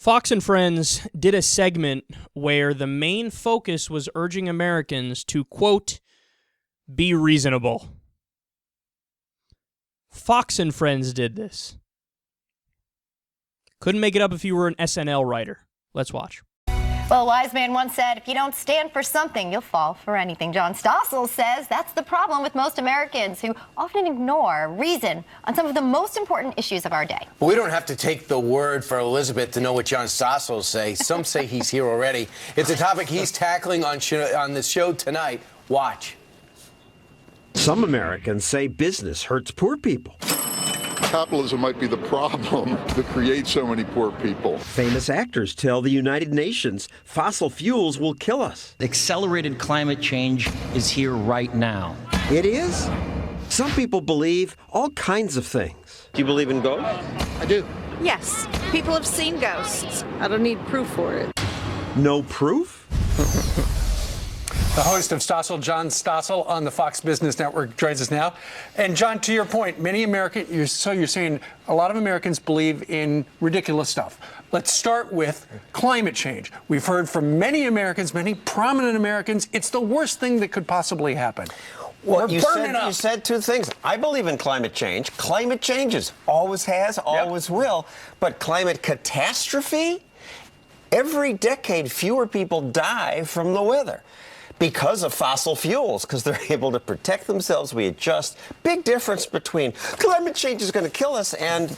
Fox and Friends did a segment where the main focus was urging Americans to, quote, be reasonable. Fox and Friends did this. Couldn't make it up if you were an SNL writer. Let's watch. Well, a wise man once said, if you don't stand for something, you'll fall for anything. John Stossel says that's the problem with most Americans who often ignore reason on some of the most important issues of our day. We don't have to take the word for Elizabeth to know what John Stossel will say. Some say he's here already. It's a topic he's tackling on the show tonight. Watch. Some Americans say business hurts poor people. Capitalism might be the problem that creates so many poor people. Famous actors tell the United Nations fossil fuels will kill us. Accelerated climate change is here right now. It is? Some people believe all kinds of things. Do you believe in ghosts? I do. Yes, people have seen ghosts. I don't need proof for it. No proof? The host of Stossel, John Stossel, on the Fox Business Network, joins us now. And John, to your point, many Americans, you're saying a lot of Americans believe in ridiculous stuff. Let's start with climate change. We've heard from many Americans, many prominent Americans, it's the worst thing that could possibly happen. Well, you said two things. I believe in climate change. Climate changes. Always has, always will. But climate catastrophe? Every decade, fewer people die from the weather. Because of fossil fuels, because they're able to protect themselves. We adjust. Big difference between climate change is going to kill us and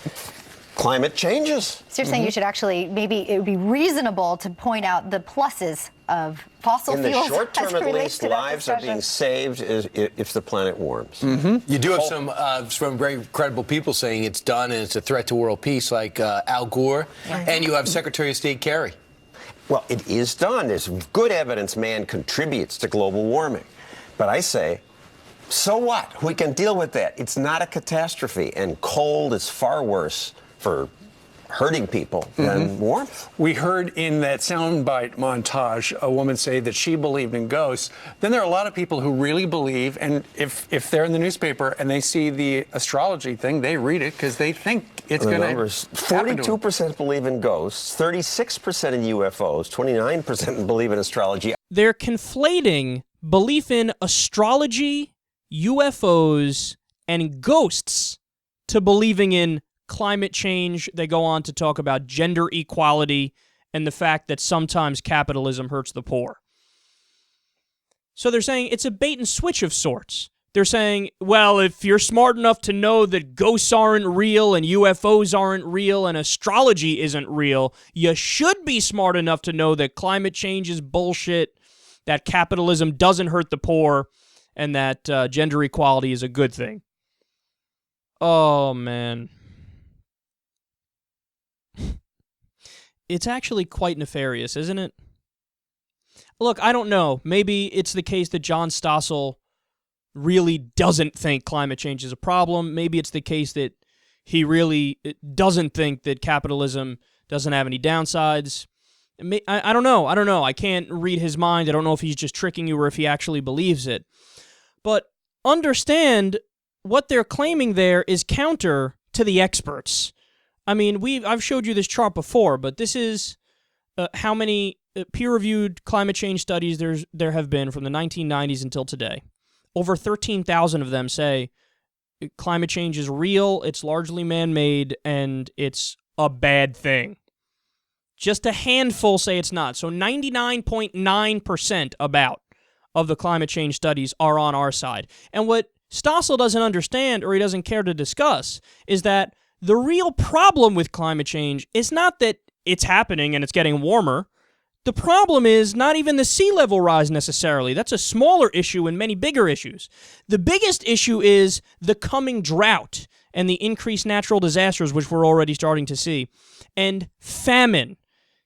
climate changes. So you're saying you should actually, maybe it would be reasonable to point out the pluses of fossil fuels. In the short term, at least, lives are being saved if the planet warms. You do have some very credible people saying it's done and it's a threat to world peace, like Al Gore, and you have Secretary of State Kerry. Well, it is done. There's good evidence man contributes to global warming. But I say, so what? We can deal with that. It's not a catastrophe, and cold is far worse for hurting people than warmth. We heard in that soundbite montage a woman say that she believed in ghosts. Then there are a lot of people who really believe, and if they're in the newspaper and they see the astrology thing, they read it because they think it's going to happen. 42% believe in ghosts, 36% in UFOs, 29% believe in astrology. They're conflating belief in astrology, UFOs, and ghosts to believing in climate change. They go on to talk about gender equality and the fact that sometimes capitalism hurts the poor. So they're saying it's a bait and switch of sorts. They're saying, well, if you're smart enough to know that ghosts aren't real and UFOs aren't real and astrology isn't real, you should be smart enough to know that climate change is bullshit, that capitalism doesn't hurt the poor, and that gender equality is a good thing. Oh, man. It's actually quite nefarious, isn't it? Look, I don't know. Maybe it's the case that John Stossel really doesn't think climate change is a problem. Maybe it's the case that he really doesn't think that capitalism doesn't have any downsides. I don't know. I can't read his mind. I don't know if he's just tricking you or if he actually believes it. But understand what they're claiming there is counter to the experts. I mean, I've showed you this chart before, but this is how many peer-reviewed climate change studies there have been from the 1990s until today. Over 13,000 of them say climate change is real, it's largely man-made, and it's a bad thing. Just a handful say it's not. So 99.9% about of the climate change studies are on our side. And what Stossel doesn't understand, or he doesn't care to discuss, is that the real problem with climate change is not that it's happening and it's getting warmer. The problem is not even the sea level rise necessarily. That's a smaller issue and many bigger issues. The biggest issue is the coming drought and the increased natural disasters, which we're already starting to see, and famine.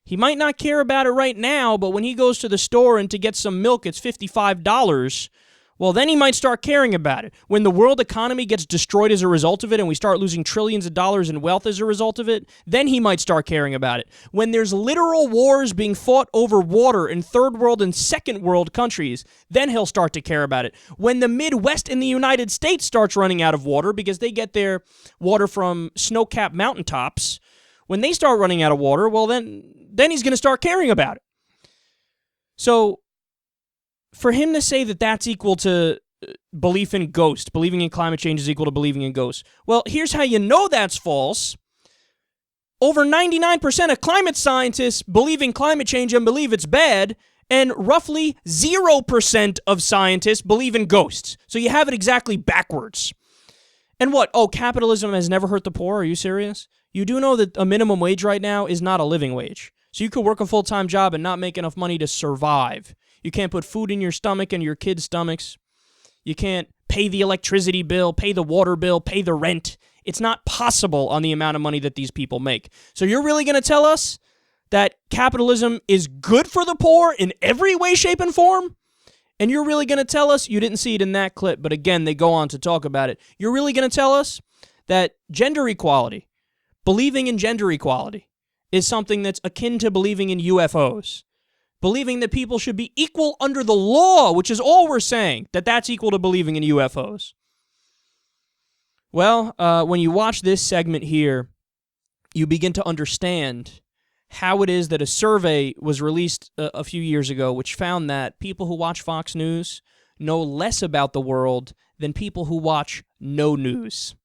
He might not care about it right now, but when he goes to the store and to get some milk, it's $55, well, then he might start caring about it. When the world economy gets destroyed as a result of it and we start losing trillions of dollars in wealth as a result of it, then he might start caring about it. When there's literal wars being fought over water in third world and second world countries, then he'll start to care about it. When the Midwest in the United States starts running out of water because they get their water from snow-capped mountaintops, when they start running out of water, well, then then he's going to start caring about it. So for him to say that that's equal to belief in ghosts, believing in climate change is equal to believing in ghosts. Well, here's how you know that's false. Over 99% of climate scientists believe in climate change and believe it's bad, and roughly 0% of scientists believe in ghosts. So you have it exactly backwards. And what? Oh, capitalism has never hurt the poor? Are you serious? You do know that a minimum wage right now is not a living wage. So you could work a full-time job and not make enough money to survive. You can't put food in your stomach and your kids' stomachs. You can't pay the electricity bill, pay the water bill, pay the rent. It's not possible on the amount of money that these people make. So you're really going to tell us that capitalism is good for the poor in every way, shape, and form? And you're really going to tell us, you didn't see it in that clip, but again, they go on to talk about it. You're really going to tell us that gender equality, believing in gender equality, is something that's akin to believing in UFOs. Believing that people should be equal under the law, which is all we're saying, that that's equal to believing in UFOs. Well, when you watch this segment here, you begin to understand how it is that a survey was released a few years ago which found that people who watch Fox News know less about the world than people who watch no news.